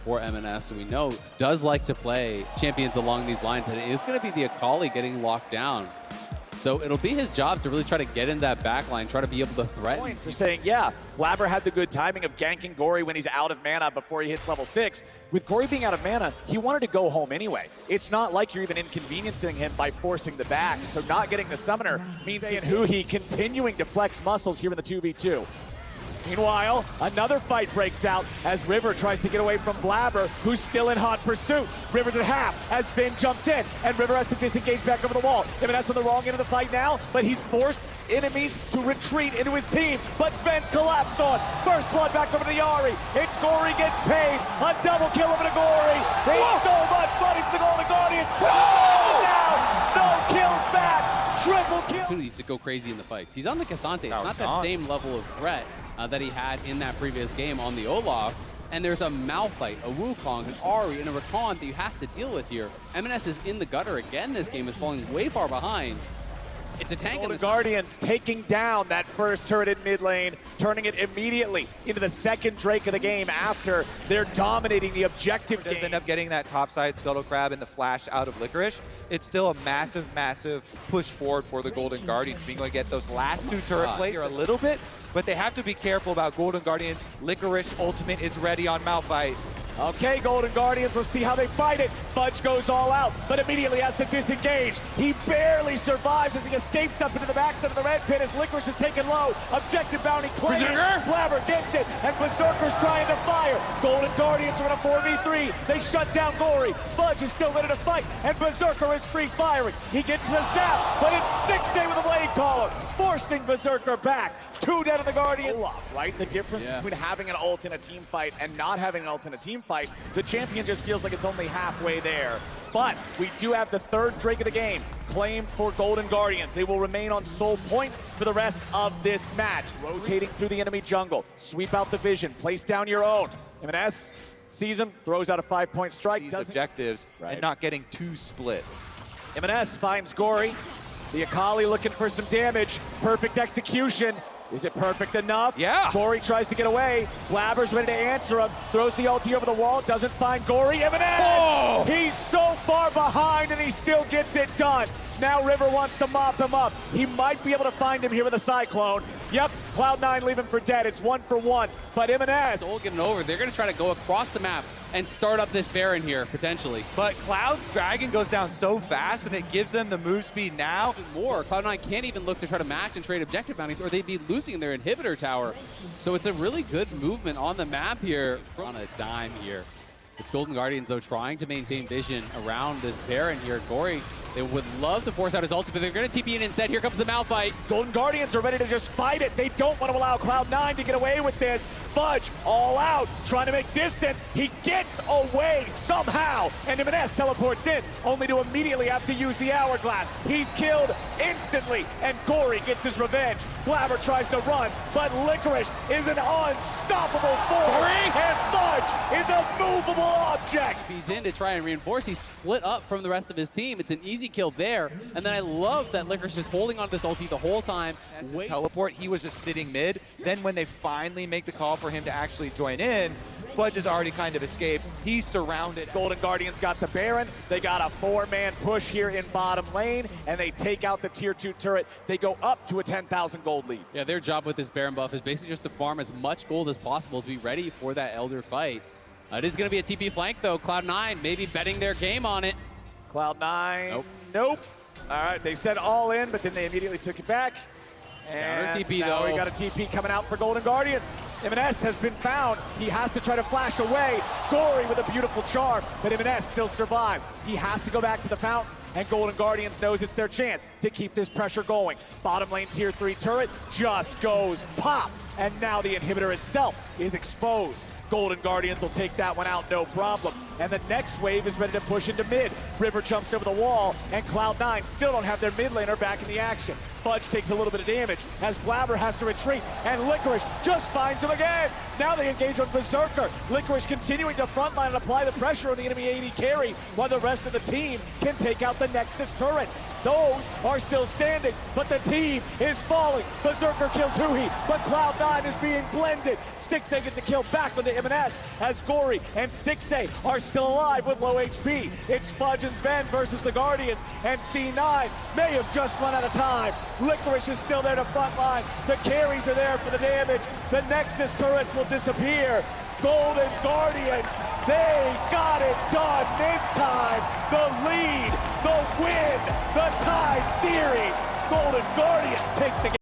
for M&S, we know does like to play champions along these lines, and it is going to be the Akali getting locked down. So it'll be his job to really try to get in that back line, try to be able to threaten. For saying, yeah, Blabber had the good timing of ganking Gory when he's out of mana before he hits level 6. With Gory being out of mana, he wanted to go home anyway. It's not like you're even inconveniencing him by forcing the back, so not getting the summoner means Huhi continuing to flex muscles here in the 2v2. Meanwhile, another fight breaks out as River tries to get away from Blabber, who's still in hot pursuit. River's at half as Finn jumps in, and River has to disengage back over the wall. M&S on the wrong end of the fight now, but he's forced enemies to retreat into his team. But Sven's collapsed on. First blood back over to Yari. It's Gory gets paid. A double kill over to Gory. He's so much money for the Golden Guardians. Now, no kills back. Triple kill. Opportunity to go crazy in the fights. He's on the Cassante. It's not that same level of threat that he had in that previous game on the Olaf. And there's a Malphite, a Wukong, an Ahri, and a Rakan that you have to deal with here. M&S is in the gutter again. This game is falling way far behind. It's a tank. The Guardians taking down that first turret in mid lane, turning it immediately into the second Drake of the game after they're dominating the objective game. Does end up getting that topside Scuttle Crab and the flash out of Licorice. It's still a massive, massive push forward for the Golden Guardians, being able to get those last two turret plates here a little bit, but they have to be careful about Golden Guardians. Licorice ultimate is ready on Malphite. Okay, Golden Guardians, let's see how they fight it. Fudge goes all out, but immediately has to disengage. He barely survives as he escapes up into the backside of the red pit as Licorice is taken low. Objective bounty claimed. Blabber gets it, and Berserker's trying to fire. Golden Guardians are in a 4v3. They shut down Gory. Fudge is still ready to fight, and Berserker is free firing. He gets the zap, but it's 6-day with a blade caller, forcing Berserker back. 2 dead on the Guardians. Right? The difference between having an ult in a team fight and not having an ult in a team fight, the champion just feels like it's only halfway there. But we do have the third Drake of the game claimed for Golden Guardians. They will remain on sole point for the rest of this match. Rotating through the enemy jungle, sweep out the vision, place down your own. M&S sees him, throws out a 5-point strike. These objectives and not getting too split. M&S finds Gory. The Akali looking for some damage. Perfect execution. Is it perfect enough? Yeah. Gory tries to get away. Blabber's ready to answer him. Throws the ulti over the wall. Doesn't find Gory. M&S! Oh! He's so far behind and he still gets it done. Now River wants to mop him up. He might be able to find him here with a Cyclone. Yep, Cloud9 leaving for dead. It's 1-for-1. But M&S... Soul getting over. They're going to try to go across the map and start up this Baron here, potentially. But Cloud Dragon goes down so fast, and it gives them the move speed now. More. Cloud9 can't even look to try to match and trade objective bounties, or they'd be losing their inhibitor tower. So it's a really good movement on the map here. On a dime here. It's Golden Guardians, though, trying to maintain vision around this Baron here. Gory, they would love to force out his ulti, but they're going to TP in instead. Here comes the Malphite. Golden Guardians are ready to just fight it. They don't want to allow Cloud9 to get away with this. Fudge all out, trying to make distance. He gets away somehow, and M&S teleports in, only to immediately have to use the hourglass. He's killed instantly, and Gory gets his revenge. Blabber tries to run, but Licorice is an unstoppable force, and Fudge is a movable object. He's in to try and reinforce. He's split up from the rest of his team. It's an easy kill there, and then I love that Licorice is holding on to this ulti the whole time. Teleport, he was just sitting mid. Then when they finally make the call for him to actually join in, Fudge has already kind of escaped. He's surrounded. Golden Guardians got the Baron. They got a 4-man push here in bottom lane, and they take out the tier 2 turret. They go up to a 10,000 gold lead. Yeah, their job with this Baron buff is basically just to farm as much gold as possible to be ready for that Elder fight. It is going to be a TP flank, though. Cloud9 maybe betting their game on it. Cloud9, nope. All right, they said all in, but then they immediately took it back. And TP, now though. we got a TP coming out for Golden Guardians. M&S has been found. He has to try to flash away. Gory with a beautiful charm, but M&S still survives. He has to go back to the fountain, and Golden Guardians knows it's their chance to keep this pressure going. Bottom lane tier 3 turret just goes pop, and now the inhibitor itself is exposed. Golden Guardians will take that one out, no problem. And the next wave is ready to push into mid. River jumps over the wall, and Cloud9 still don't have their mid laner back in the action. Fudge takes a little bit of damage as Blabber has to retreat, and Licorice just finds him again. Now they engage on Berserker. Licorice continuing to frontline and apply the pressure on the enemy AD carry, while the rest of the team can take out the Nexus turret. Those are still standing, but the team is falling. Berserker kills Huhi, but Cloud9 is being blended. Stixay gets the kill back on the M&S as Gory and Stixay are still alive with low HP. It's Fudge and Sven versus the Guardians, and C9 may have just run out of time. Licorice is still there to frontline. The carries are there for the damage. The Nexus turrets will disappear. Golden Guardians, they got it done this time. The lead, the win, the tied series. Golden Guardians take the game.